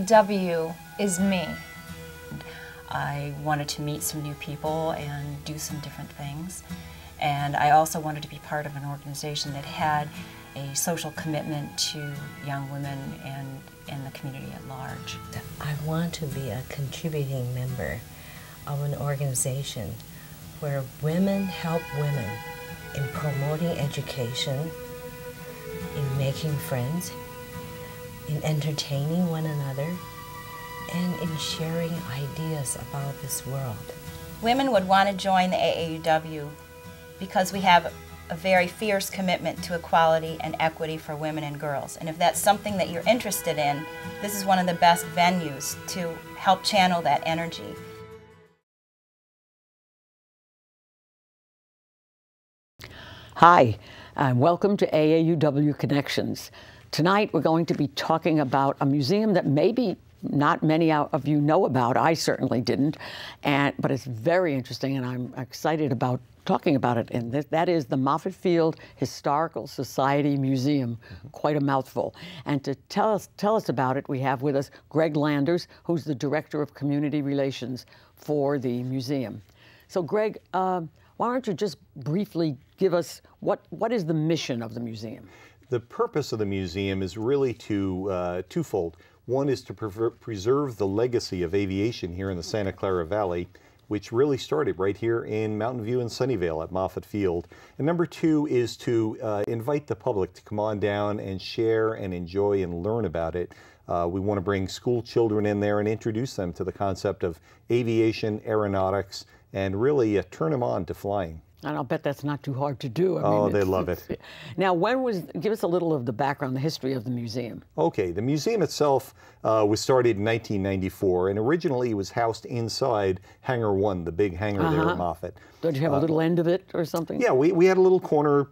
AAUW is me. I wanted to meet some new people and do some different things. And I also wanted to be part of an organization that had a social commitment to young women and the community at large. I want to be a contributing member of an organization where women help women in promoting education, in making friends, in entertaining one another, and in sharing ideas about this world. Women would want to join the AAUW because we have a very fierce commitment to equality and equity for women and girls. And if that's something that you're interested in, this is one of the best venues to help channel that energy. Hi, and welcome to AAUW Connections. Tonight we're going to be talking about a museum that maybe not many of you know about. I certainly didn't, but it's very interesting, and I'm excited about talking about it. And that is the Moffett Field Historical Society Museum. Quite a mouthful. And to tell us about it, we have with us Greg Landers, who's the Director of Community Relations for the museum. So Greg, why don't you just briefly give us what is the mission of the museum? The purpose of the museum is really twofold. One is to preserve the legacy of aviation here in the Santa Clara Valley, which really started right here in Mountain View and Sunnyvale at Moffett Field. And number two is to invite the public to come on down and share and enjoy and learn about it. We want to bring school children in there and introduce them to the concept of aviation, aeronautics, and really turn them on to flying. And I'll bet that's not too hard to do. I mean, they love it. Now, give us a little of the background, the history of the museum. Okay, the museum itself was started in 1994, and originally it was housed inside Hangar One, the big hangar there at Moffett. Did you have a little end of it or something? Yeah, we had a little corner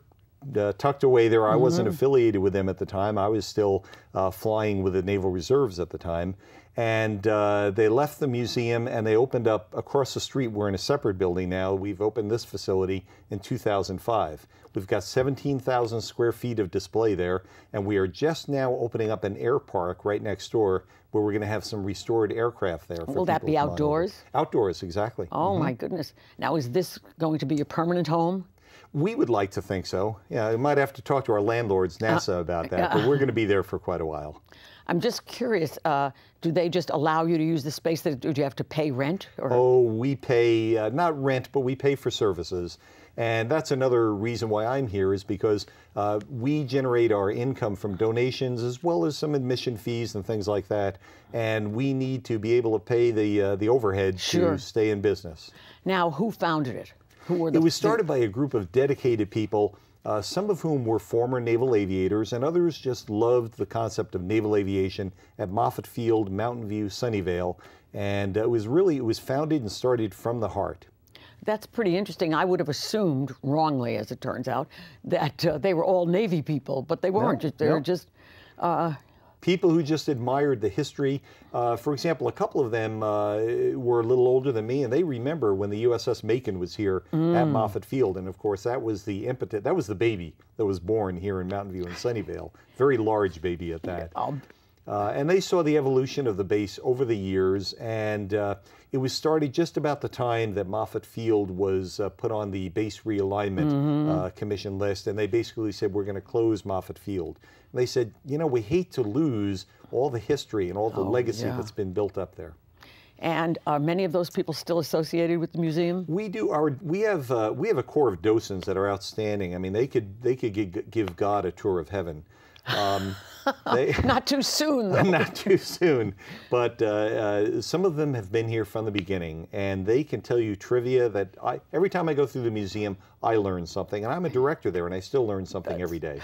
tucked away there. I wasn't affiliated with them at the time. I was still flying with the Naval Reserves at the time. And they left the museum and they opened up across the street. We're in a separate building now. We've opened this facility in 2005. We've got 17,000 square feet of display there, and we are just now opening up an air park right next door where we're going to have some restored aircraft there. Will that be outdoors? Outdoors, exactly. Oh my goodness. Now, is this going to be a permanent home? We would like to think so. Yeah, I might have to talk to our landlords, NASA, about that, but we're going to be there for quite a while. I'm just curious, do they just allow you to use the space? Do you have to pay rent? Or? Oh, we pay, not rent, but we pay for services. And that's another reason why I'm here, is because we generate our income from donations as well as some admission fees and things like that. And we need to be able to pay the overhead to stay in business. Now, who founded it? Who were it was started by a group of dedicated people, some of whom were former naval aviators, and others just loved the concept of naval aviation at Moffett Field, Mountain View, Sunnyvale. And it was founded and started from the heart. That's pretty interesting. I would have assumed, wrongly as it turns out, that they were all Navy people, but they weren't. They were just people who just admired the history. For example, a couple of them were a little older than me, and they remember when the USS Macon was here at Moffett Field. And of course, that was the impetus, that was the baby that was born here in Mountain View and Sunnyvale. Very large baby at that. And they saw the evolution of the base over the years, and it was started just about the time that Moffett Field was put on the base realignment commission list, and they basically said, we're going to close Moffett Field. And they said, you know, we hate to lose all the history and all the legacy that's been built up there. And are many of those people still associated with the museum? We do. We have a core of docents that are outstanding. I mean, they could give God a tour of heaven. Not too soon, though. Not too soon. But some of them have been here from the beginning, and they can tell you trivia that every time I go through the museum, I learn something. And I'm a director there, and I still learn something every day.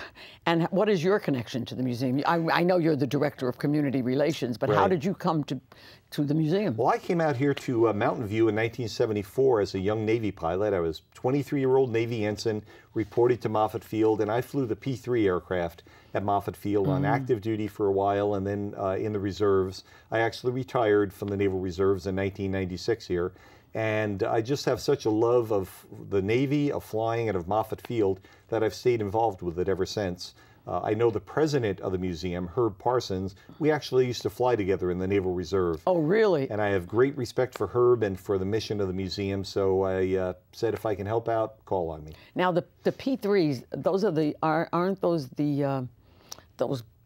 And what is your connection to the museum? I know you're the Director of Community Relations, but how did you come to the museum? Well, I came out here to Mountain View in 1974 as a young Navy pilot. I was a 23-year-old Navy ensign, reported to Moffett Field, and I flew the P-3 aircraft at Moffett Field on active duty for a while, and then in the reserves. I actually retired from the Naval Reserves in 1996 here, and I just have such a love of the Navy, of flying, and of Moffett Field that I've stayed involved with it ever since. I know the president of the museum, Herb Parsons. We actually used to fly together in the Naval Reserve. Oh, really? And I have great respect for Herb and for the mission of the museum, so I said if I can help out, call on me. Now, the P-3s, those are aren't those the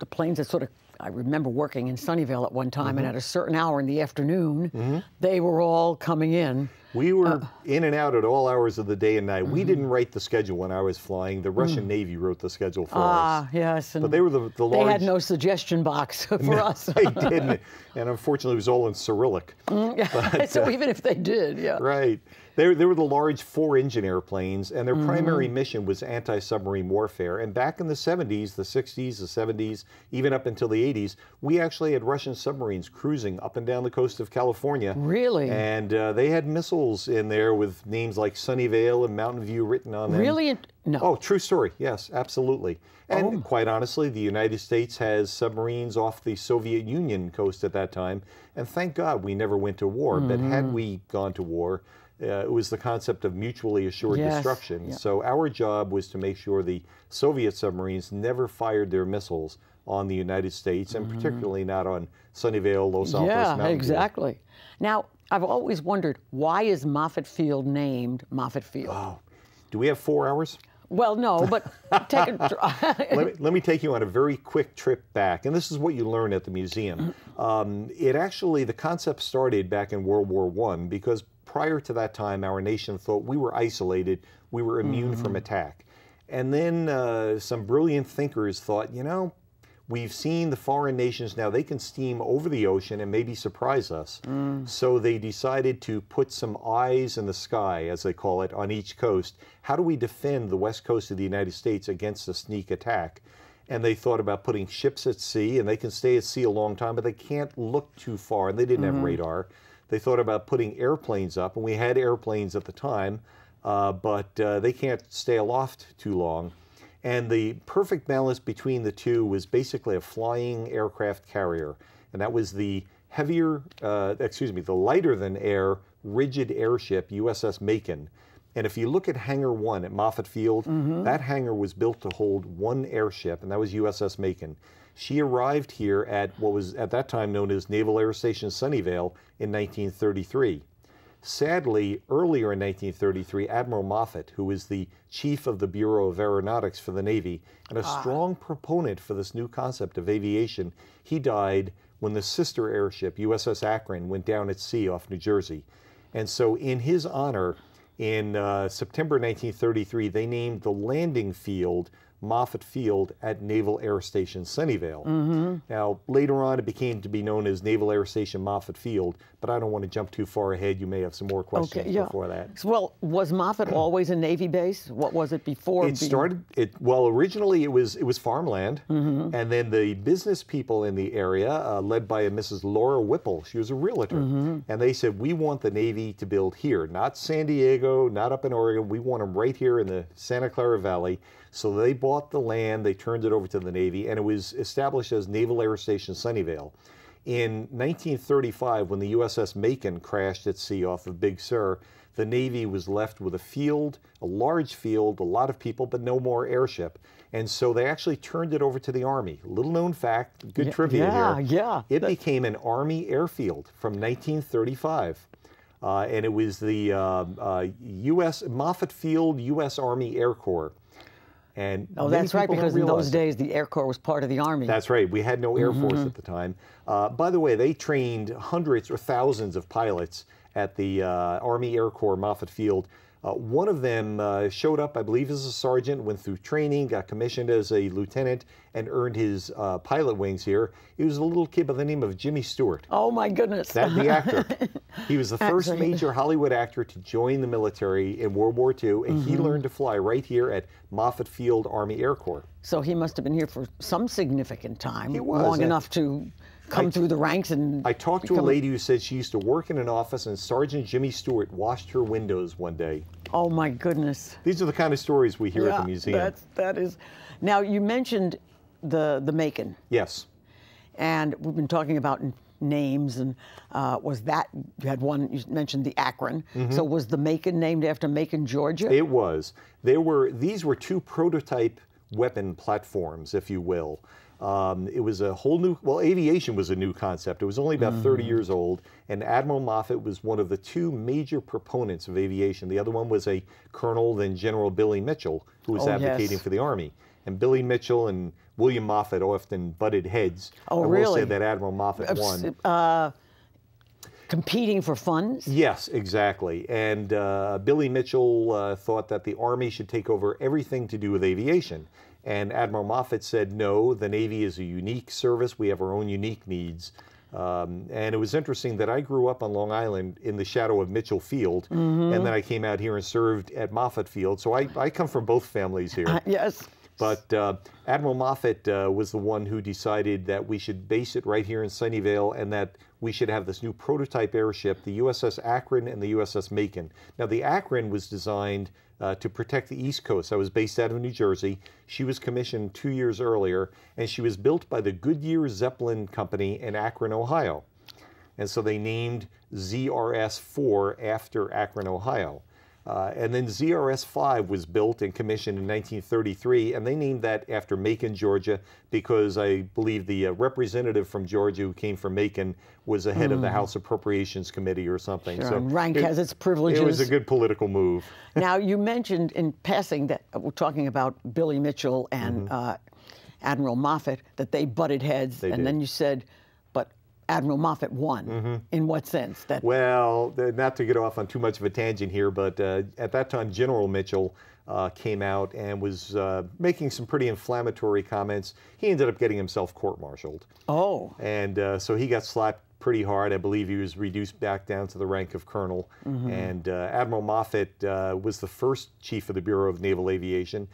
planes that sort of, I remember working in Sunnyvale at one time, and at a certain hour in the afternoon, they were all coming in. We were in and out at all hours of the day and night. We didn't write the schedule when I was flying. The Russian Navy wrote the schedule for us. Ah, yes. But they were the large... They had no suggestion box for us. They didn't. And unfortunately, it was all in Cyrillic. But, so even if they did, yeah. Right. They were the large 4-engine airplanes, and their primary mission was anti-submarine warfare. And back in the 70s, the 60s, the 70s, even up until the 80s, we actually had Russian submarines cruising up and down the coast of California. Really? And they had missiles in there with names like Sunnyvale and Mountain View written on them. Really? No. Oh, true story. Yes, absolutely. And quite honestly, the United States has submarines off the Soviet Union coast at that time. And thank God we never went to war. But had we gone to war, it was the concept of mutually assured destruction. Yeah. So our job was to make sure the Soviet submarines never fired their missiles on the United States, and particularly not on Sunnyvale, Los Altos, Mountain View. Exactly. Now, I've always wondered, why is Moffett Field named Moffett Field? Oh, do we have 4 hours? Well, no, but take a let me take you on a very quick trip back, and this is what you learn at the museum. The concept started back in World War I, because prior to that time, our nation thought we were isolated, we were immune from attack. And then some brilliant thinkers thought, you know, we've seen the foreign nations now, they can steam over the ocean and maybe surprise us. So they decided to put some eyes in the sky, as they call it, on each coast. How do we defend the west coast of the United States against a sneak attack? And they thought about putting ships at sea, and they can stay at sea a long time, but they can't look too far, and they didn't have radar. They thought about putting airplanes up, and we had airplanes at the time, but they can't stay aloft too long. And the perfect balance between the two was basically a flying aircraft carrier. And that was the the lighter than air rigid airship USS Macon. And if you look at Hangar One at Moffett Field, that hangar was built to hold one airship, and that was USS Macon. She arrived here at what was at that time known as Naval Air Station Sunnyvale in 1933. Sadly, earlier in 1933, Admiral Moffett, who was the chief of the Bureau of Aeronautics for the Navy and a strong proponent for this new concept of aviation, he died when the sister airship, USS Akron, went down at sea off New Jersey. And so in his honor, in September 1933, they named the landing field Moffett Field at Naval Air Station Sunnyvale. Now, later on, it became to be known as Naval Air Station Moffett Field, but I don't want to jump too far ahead. You may have some more questions before that. Well, was Moffett always a Navy base? What was it before? Well, originally it was farmland, and then the business people in the area, led by a Mrs. Laura Whipple, she was a realtor, and they said, we want the Navy to build here, not San Diego, not up in Oregon, we want them right here in the Santa Clara Valley. So they bought the land, they turned it over to the Navy, and it was established as Naval Air Station Sunnyvale. In 1935, when the USS Macon crashed at sea off of Big Sur, the Navy was left with a field, a large field, a lot of people, but no more airship. And so they actually turned it over to the Army. Little known fact, good trivia here. It became an Army airfield from 1935. And it was the Moffett Field U.S. Army Air Corps. And that's right, because in those days the Air Corps was part of the Army. That's right. We had no Air Force at the time. By the way, they trained hundreds or thousands of pilots at the Army Air Corps Moffett Field. One of them showed up, I believe, as a sergeant, went through training, got commissioned as a lieutenant, and earned his pilot wings here. He was a little kid by the name of Jimmy Stewart. Oh, my goodness. That's the actor. He was the first major Hollywood actor to join the military in World War II, and he learned to fly right here at Moffett Field Army Air Corps. So he must have been here for some significant time, long enough to come through the ranks. And I talked to a lady who said she used to work in an office, and Sergeant Jimmy Stewart washed her windows one day. Oh, my goodness. These are the kind of stories we hear at the museum. That is. Now, you mentioned the Macon. Yes. And we've been talking about names, and was that, you had one, you mentioned the Akron. So was the Macon named after Macon, Georgia? It was. These were two prototype weapon platforms, if you will. It was a whole new, well, aviation was a new concept. It was only about 30 years old, and Admiral Moffett was one of the two major proponents of aviation. The other one was a Colonel, then General Billy Mitchell, who was advocating for the Army. And Billy Mitchell and William Moffett often butted heads. Oh, I really? will say that Admiral Moffett won. Competing for funds? Yes, exactly. And Billy Mitchell thought that the Army should take over everything to do with aviation. And Admiral Moffett said, no, the Navy is a unique service. We have our own unique needs. And it was interesting that I grew up on Long Island in the shadow of Mitchell Field, and then I came out here and served at Moffett Field. So I come from both families here. Yes. But Admiral Moffett was the one who decided that we should base it right here in Sunnyvale, and that we should have this new prototype airship, the USS Akron and the USS Macon. Now, the Akron was designed to protect the East Coast. I was based out of New Jersey. She was commissioned 2 years earlier, and she was built by the Goodyear Zeppelin Company in Akron, Ohio. And so they named ZRS-4 after Akron, Ohio. And then ZRS-5 was built and commissioned in 1933, and they named that after Macon, Georgia, because I believe the representative from Georgia who came from Macon was the head of the House Appropriations Committee or something. Sure, so and rank has its privileges. It was a good political move. Now, you mentioned in passing that we're talking about Billy Mitchell and Admiral Moffett, that they butted heads, and then you said, but Admiral Moffett won. In what sense? That well, not to get off on too much of a tangent here, but at that time, General Mitchell came out and was making some pretty inflammatory comments. He ended up getting himself court-martialed. Oh. And so he got slapped pretty hard. I believe he was reduced back down to the rank of colonel. And Admiral Moffett was the first chief of the Bureau of Naval Aviation.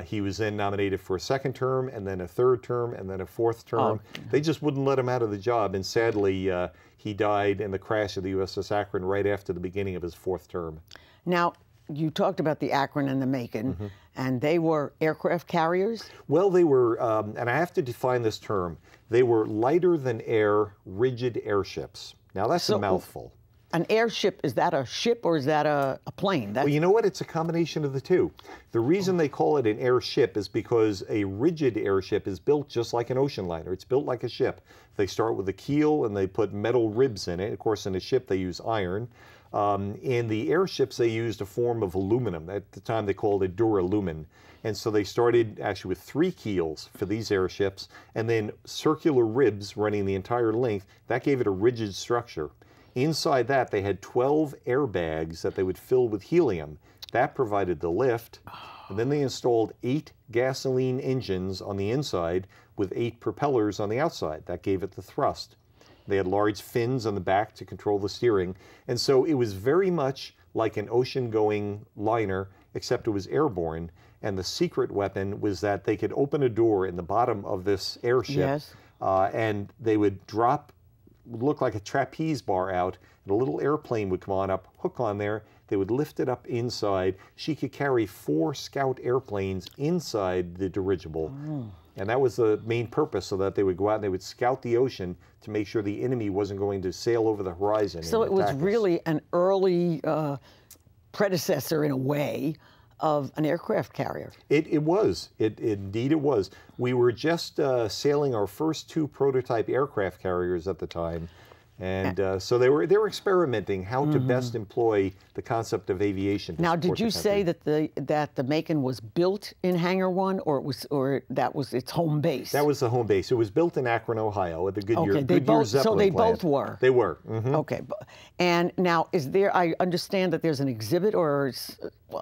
He was then nominated for a second term, and then a third term, and then a fourth term. They just wouldn't let him out of the job, and sadly, he died in the crash of the USS Akron right after the beginning of his fourth term. Now, you talked about the Akron and the Macon, and they were aircraft carriers? Well, they were, and I have to define this term, they were lighter than air, rigid airships. Now, that's a mouthful. An airship, is that a ship or is that a plane? Well, you know what? It's a combination of the two. The reason they call it an airship is because a rigid airship is built just like an ocean liner. It's built like a ship. They start with a keel and they put metal ribs in it. Of course, in a ship, they use iron. In the airships, they used a form of aluminum. At the time, they called it duralumin. And so they started actually with 3 keels for these airships, and then circular ribs running the entire length. That gave it a rigid structure. Inside that, they had 12 airbags that they would fill with helium. That provided the lift. And then they installed 8 gasoline engines on the inside with 8 propellers on the outside. That gave it the thrust. They had large fins on the back to control the steering. And so it was very much like an ocean-going liner, except it was airborne. And the secret weapon was that they could open a door in the bottom of this airship, and they would drop, look like a trapeze bar out, and a little airplane would come on up, hook on there. They would lift it up inside. She could carry 4 scout airplanes inside the dirigible. And that was the main purpose, so that they would go out and they would scout the ocean to make sure the enemy wasn't going to sail over the horizon. So it was really an early predecessor, in a way, of an aircraft carrier. It was. Indeed it was. We were just sailing our first 2 prototype aircraft carriers at the time. And so they were experimenting how to best employ the concept of aviation. Now, did you say that the Macon was built in Hangar One, or that was its home base? That was the home base. It was built in Akron, Ohio, at the Goodyear, Zeppelin so they plant. both were. They were. Okay, and now is there? I understand that there's an exhibit or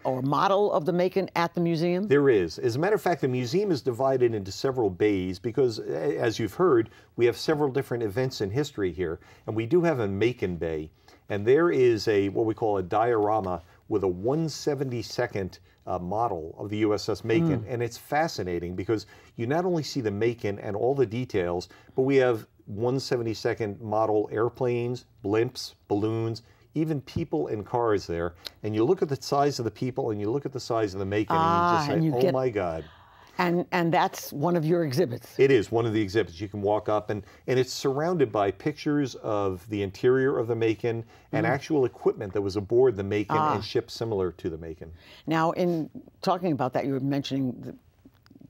a model of the Macon at the museum. There is. As a matter of fact, the museum is divided into several bays because, as you've heard, we have several different events in history here. And we do have a Macon Bay, and there is what we call a diorama with a 1/72nd model of the USS Macon. And it's fascinating because you not only see the Macon and all the details, but we have 1/72nd model airplanes, blimps, balloons, even people and cars there. And you look at the size of the people and you look at the size of the Macon and you just say, oh my God. And that's one of your exhibits. It is one of the exhibits. You can walk up, and it's surrounded by pictures of the interior of the Macon and actual equipment that was aboard the Macon and ships similar to the Macon. Now, in talking about that, you were mentioning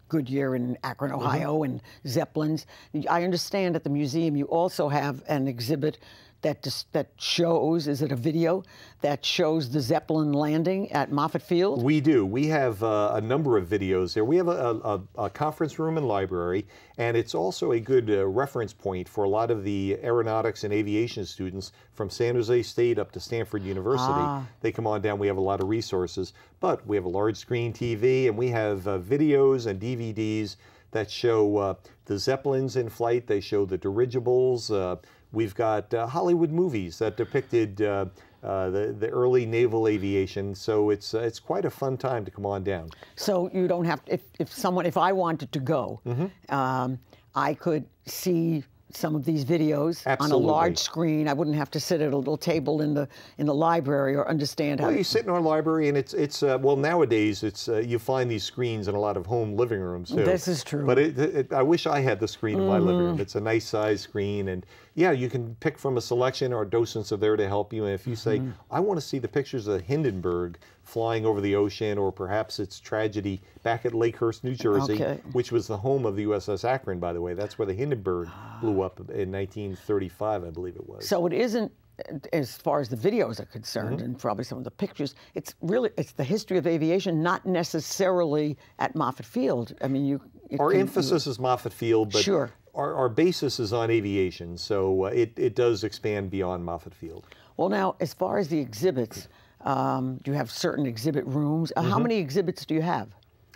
Goodyear in Akron, Ohio, and Zeppelins. I understand at the museum you also have an exhibit that shows, is it a video, that shows the Zeppelin landing at Moffett Field? We do. We have a number of videos there. We have a conference room and library, and it's also a good reference point for a lot of the aeronautics and aviation students from San Jose State up to Stanford University. They come on down. We have a lot of resources, but we have a large screen TV, and we have videos and DVDs that show the Zeppelins in flight. They show the dirigibles. We've got Hollywood movies that depicted the early naval aviation, so it's quite a fun time to come on down. So you don't have to, if I wanted to go, I could see some of these videos on a large screen. I wouldn't have to sit at a little table in the library or understand how. Well, you sit in our library, and it's well, nowadays it's you find these screens in a lot of home living rooms too. This is true. But I wish I had the screen in my living room. It's a nice size screen, and yeah, you can pick from a selection. Our docents are there to help you. And if you say, I want to see the pictures of Hindenburg flying over the ocean, or perhaps its tragedy back at Lakehurst, New Jersey, which was the home of the USS Akron, by the way. That's where the Hindenburg blew up in 1935, I believe it was. So it isn't, as far as the videos are concerned, and probably some of the pictures, it's the history of aviation, not necessarily at Moffett Field. I mean, our emphasis is Moffett Field, but sure. Our basis is on aviation, so it does expand beyond Moffett Field. Well, now, as far as the exhibits, do you have certain exhibit rooms? How many exhibits do you have?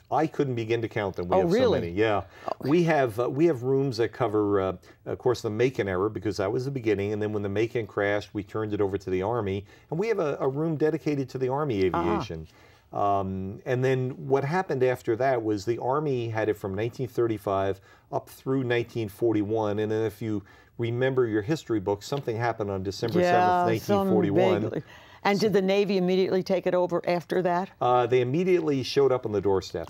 I couldn't begin to count them. We have really? So many. Yeah, we have rooms that cover, of course, the Macon era, because that was the beginning. And then when the Macon crashed, we turned it over to the Army, and we have a room dedicated to the Army aviation. And then what happened after that was the Army had it from 1935 up through 1941, and then if you remember your history book, something happened on December 7th, 1941. And did the Navy immediately take it over after that? They immediately showed up on the doorstep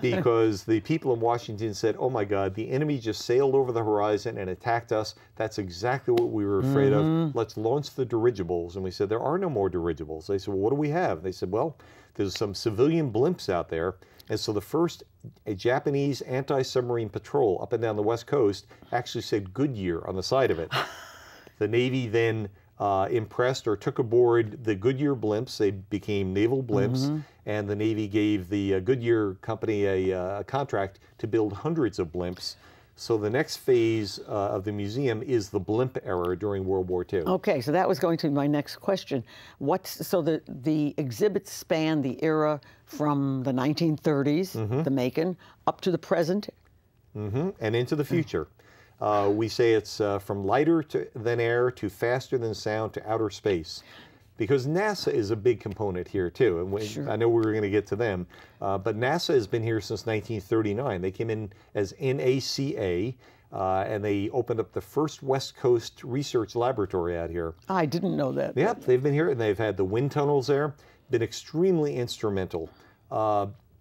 because the people in Washington said, oh my God, the enemy just sailed over the horizon and attacked us. That's exactly what we were afraid of. Let's launch the dirigibles. And we said, there are no more dirigibles. They said, well, what do we have? They said, well, there's some civilian blimps out there. And so the first Japanese anti-submarine patrol up and down the West Coast actually said Goodyear on the side of it. The Navy then impressed or took aboard the Goodyear blimps. They became naval blimps, and the Navy gave the Goodyear company a contract to build hundreds of blimps. So the next phase of the museum is the blimp era during World War II. Okay, so that was going to be my next question. So the exhibits span the era from the 1930s, the Macon, up to the present? And into the future. We say it's from lighter than air to faster than sound to outer space. Because NASA is a big component here too, and I know we were going to get to them, but NASA has been here since 1939. They came in as NACA, and they opened up the first West Coast research laboratory out here. I didn't know that. Yep, they've been here, and they've had the wind tunnels there, been extremely instrumental.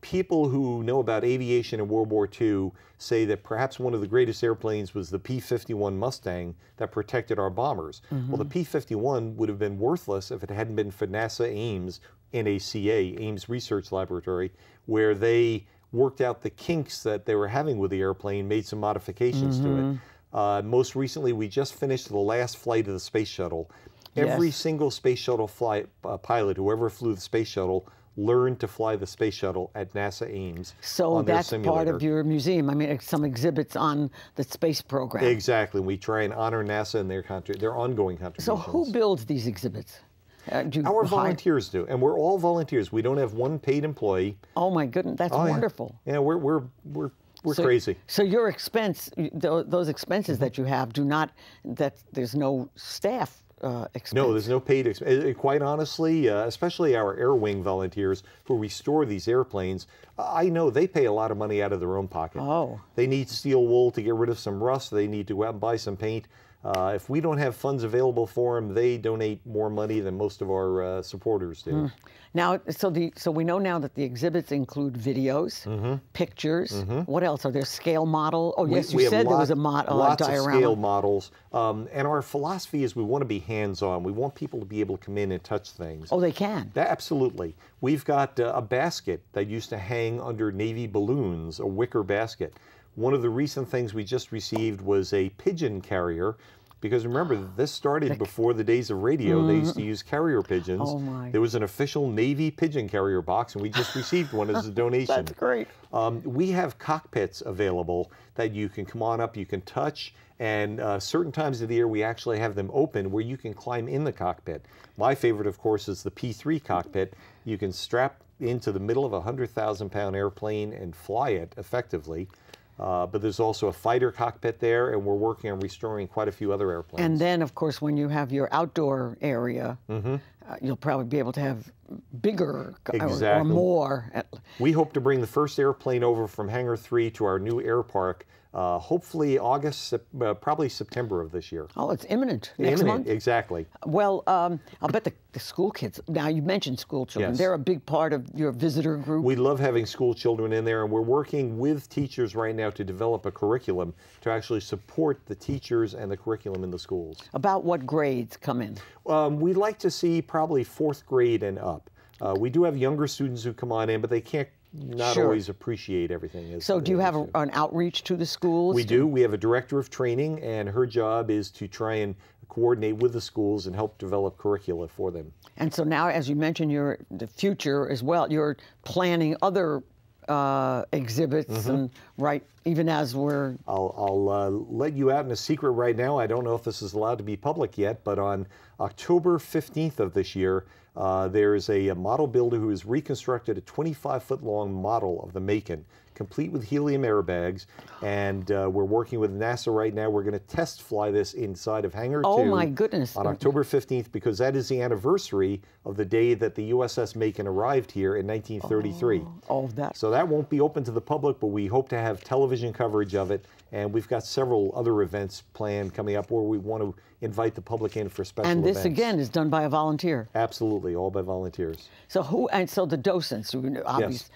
People who know about aviation in World War II say that perhaps one of the greatest airplanes was the P-51 Mustang that protected our bombers. Well, the P-51 would have been worthless if it hadn't been for NASA Ames, NACA, Ames Research Laboratory, where they worked out the kinks that they were having with the airplane, made some modifications to it. Most recently, we just finished the last flight of the space shuttle. Every single space shuttle pilot, whoever flew the space shuttle, learned to fly the space shuttle at NASA Ames. So that's part of your museum. I mean, some exhibits on the space program. Exactly. We try and honor NASA and their ongoing contributions. So who builds these exhibits? Our volunteers do, and we're all volunteers. We don't have one paid employee. Oh my goodness, that's wonderful. Yeah, we're crazy. So your expense, those expenses that you have, there's no staff expense. No, there's no paid expense. Quite honestly, especially our air wing volunteers who restore these airplanes, I know they pay a lot of money out of their own pocket. Oh. They need steel wool to get rid of some rust. They need to go out and buy some paint. If we don't have funds available for them, they donate more money than most of our supporters do. Now, so we know now that the exhibits include videos, pictures. What else? Are there scale model? Oh, yes, you said there was a diorama. Lots of scale models. And our philosophy is we want to be hands-on. We want people to be able to come in and touch things. Oh, they can? Absolutely. We've got a basket that used to hang under Navy balloons, a wicker basket. One of the recent things we just received was a pigeon carrier. Because remember, this started before the days of radio. They used to use carrier pigeons. Oh my. There was an official Navy pigeon carrier box, and we just received one as a donation. That's great. We have cockpits available that you can come on up, you can touch, and certain times of the year we actually have them open where you can climb in the cockpit. My favorite, of course, is the P3 cockpit. You can strap into the middle of a 100,000-pound airplane and fly it effectively. But there's also a fighter cockpit there, and we're working on restoring quite a few other airplanes. And then, of course, when you have your outdoor area, you'll probably be able to have bigger or more. We hope to bring the first airplane over from Hangar 3 to our new air park, hopefully August, probably September of this year. Oh, it's imminent. Next month? Exactly. Well, I'll bet the school kids, now you mentioned school children, Yes. They're a big part of your visitor group. We love having school children in there, and we're working with teachers right now to develop a curriculum to actually support the teachers and the curriculum in the schools. About what grades come in? We'd like to see probably 4th grade and up. We do have younger students who come on in, but they can't always appreciate everything. So do you have an outreach to the schools? We do. We have a director of training, and her job is to try and coordinate with the schools and help develop curricula for them. And so now, as you mentioned, the future as well, you're planning other exhibits, and even as we're... I'll let you out in a secret right now. I don't know if this is allowed to be public yet, but on October 15th of this year, there's a model builder who has reconstructed a 25-foot-long model of the Macon, complete with helium airbags, and we're working with NASA right now. We're going to test fly this inside of Hangar 2 my goodness. on October 15th, because that is the anniversary of the day that the USS Macon arrived here in 1933. So that won't be open to the public, but we hope to have television coverage of it, and we've got several other events planned coming up where we want to invite the public in for special events. And this, again, is done by a volunteer? Absolutely, all by volunteers. So so the docents, obviously,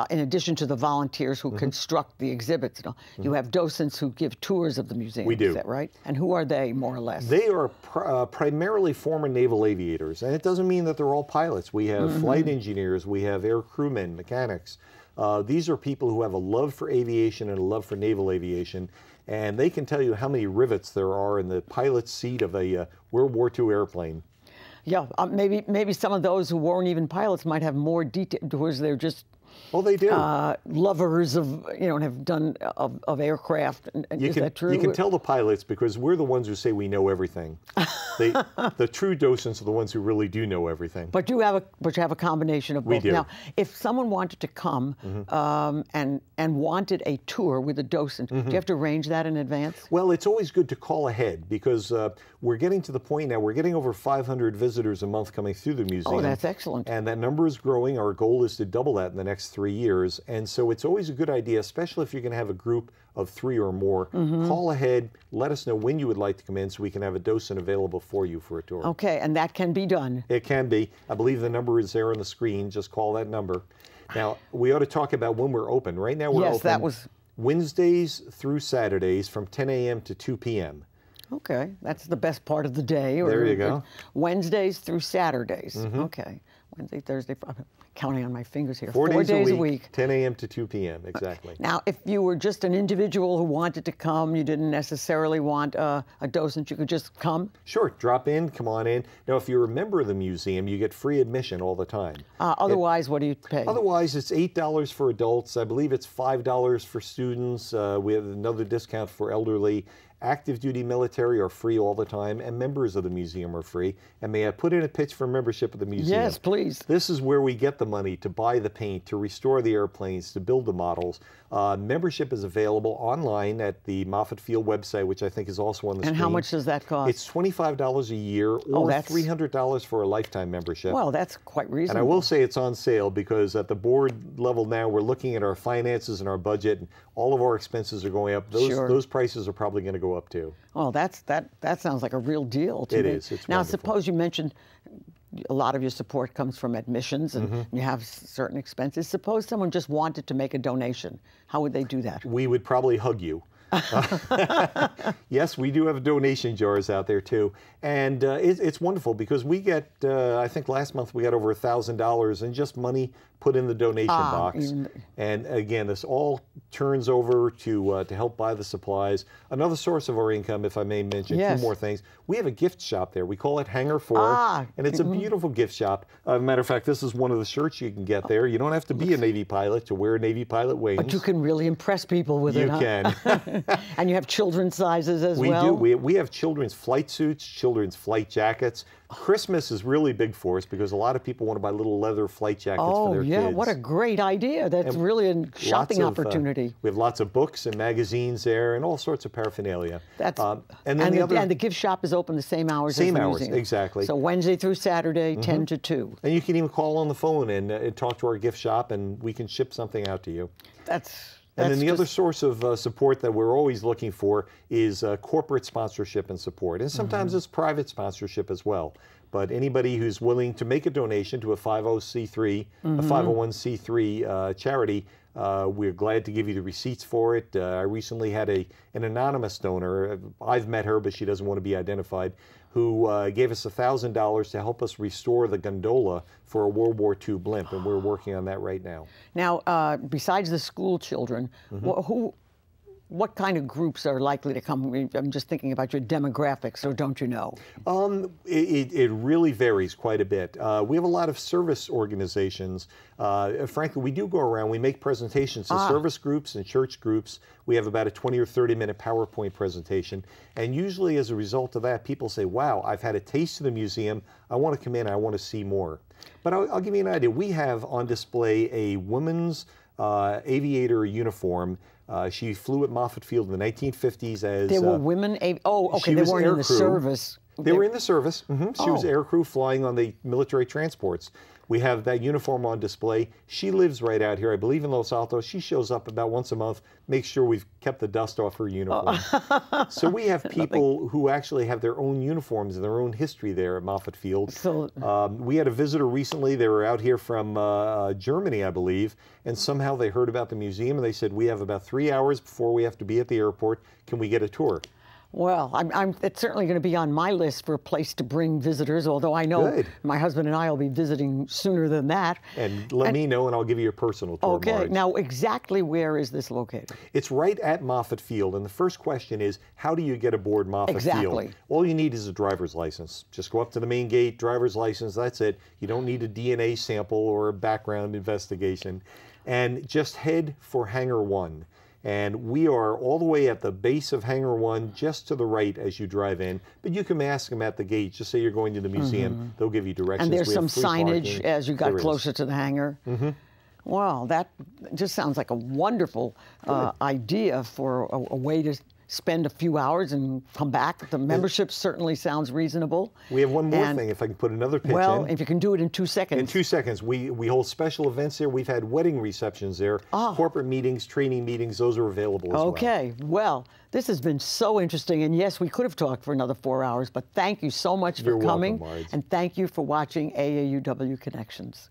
in addition to the volunteers who construct the exhibits, you have docents who give tours of the museum. We do. Is that right? And who are they, more or less? They are primarily former naval aviators, and it doesn't mean that they're all pilots. We have flight engineers, we have air crewmen, mechanics. These are people who have a love for aviation and a love for naval aviation, and they can tell you how many rivets there are in the pilot's seat of a World War II airplane. Yeah, maybe some of those who weren't even pilots might have more details. They're just they do. Lovers of, and have done of aircraft. Is that true? You can tell the pilots, because we're the ones who say we know everything. The true docents are the ones who really do know everything. But you have a combination of both. We do. Now, if someone wanted to come and wanted a tour with a docent, do you have to arrange that in advance? Well, it's always good to call ahead, because we're getting to the point now, we're getting over 500 visitors a month coming through the museum. Oh, that's excellent. And that number is growing. Our goal is to double that in the next 3 years. And so it's always a good idea, especially if you're going to have a group of 3 or more, call ahead, let us know when you would like to come in so we can have a docent available for you for a tour. Okay, and that can be done. It can be. I believe the number is there on the screen. Just call that number. Now, we ought to talk about when we're open. Right now we're open Wednesdays through Saturdays from 10 a.m. to 2 p.m. Okay, that's the best part of the day. There you go. Wednesdays through Saturdays. Okay, Wednesday, Thursday, I'm counting on my fingers here. 4 days a week, 10 a.m. to 2 p.m., exactly. Now, if you were just an individual who wanted to come, you didn't necessarily want a docent, you could just come? Sure, drop in, come on in. Now, if you're a member of the museum, you get free admission all the time. Otherwise, what do you pay? Otherwise, it's $8 for adults. I believe it's $5 for students. We have another discount for elderly. Active duty military are free all the time, and members of the museum are free. And may I put in a pitch for membership of the museum? Yes, please. This is where we get the money to buy the paint, to restore the airplanes, to build the models. Membership is available online at the Moffett Field website, which I think is also on the screen. And how much does that cost? It's $25 a year, or $300 for a lifetime membership. Well, that's quite reasonable. And I will say it's on sale, because at the board level now, we're looking at our finances and our budget, and all of our expenses are going up. Those prices are probably going to go grow up to. Oh, that sounds like a real deal to It me. is. It's now, wonderful. suppose you mentioned a lot of your support comes from admissions and you have certain expenses. Suppose someone just wanted to make a donation. How would they do that? We would probably hug you. Yes, we do have donation jars out there too, and it's wonderful because we get. I think last month we got over $1,000 in just money put in the donation box, and again, this all turns over to help buy the supplies. Another source of our income, if I may mention, Yes. two more things. We have a gift shop there. We call it Hangar 4, and it's a beautiful gift shop. Matter of fact, this is one of the shirts you can get there. You don't have to be a Navy pilot to wear Navy pilot wings. But you can really impress people with it, You huh? can. And you have children's sizes as well? We do. We have children's flight suits, children's flight jackets. Christmas is really big for us because a lot of people want to buy little leather flight jackets for their yeah, kids. what a great idea. That's really a shopping Lots of, opportunity. we have lots of books and magazines there and all sorts of paraphernalia. That's, and then the gift shop is open the same hours as Same the hours, museum. exactly. So Wednesday through Saturday, 10 to 2. And you can even call on the phone and talk to our gift shop and we can ship something out to you. And then the other source of support that we're always looking for is corporate sponsorship and support. And sometimes it's private sponsorship as well. But anybody who's willing to make a donation to a 50C3, a 501c3 charity, we're glad to give you the receipts for it. I recently had an anonymous donor. I've met her, but she doesn't want to be identified, who gave us $1,000 to help us restore the gondola for a World War II blimp, and we're working on that right now. Now, besides the school children, what kind of groups are likely to come? I'm just thinking about your demographics, or don't you know? It really varies quite a bit. We have a lot of service organizations. Frankly, we do go around, we make presentations to service groups and church groups. We have about a 20 or 30 minute PowerPoint presentation. And usually as a result of that, people say, wow, I've had a taste of the museum. I want to come in, I want to see more. But I'll give you an idea. We have on display a women's aviator uniform. She flew at Moffett Field in the 1950s as... There were women... they weren't in the service. They were in the service. She was aircrew flying on the military transports. We have that uniform on display. She lives right out here, I believe in Los Altos. She shows up about once a month, makes sure we've kept the dust off her uniform. So we have people who actually have their own uniforms and their own history there at Moffett Field. We had a visitor recently. They were out here from Germany, I believe, and somehow they heard about the museum and they said, we have about 3 hours before we have to be at the airport. Can we get a tour? Well, it's certainly going to be on my list for a place to bring visitors, although I know my husband and I will be visiting sooner than that. And let me know and I'll give you a personal tour. Okay, now exactly where is this located? It's right at Moffett Field, and the first question is, how do you get aboard Moffett Field? All you need is a driver's license. Just go up to the main gate, driver's license, that's it. You don't need a DNA sample or a background investigation. And just head for Hangar One. And we are all the way at the base of Hangar One, just to the right as you drive in. But you can ask them at the gate. Just say you're going to the museum. They'll give you directions. And there's some signage as you got closer to the hangar. Wow, that just sounds like a wonderful idea for a way to spend a few hours and come back. The membership certainly sounds reasonable. We have one more thing, if I can put another pitch in. Well, if you can do it in 2 seconds. In 2 seconds. We hold special events there. We've had wedding receptions there, corporate meetings, training meetings. Those are available as well. Okay. Well, this has been so interesting. And yes, we could have talked for another 4 hours, but thank you so much for coming. You're welcome, Marge. And thank you for watching AAUW Connections.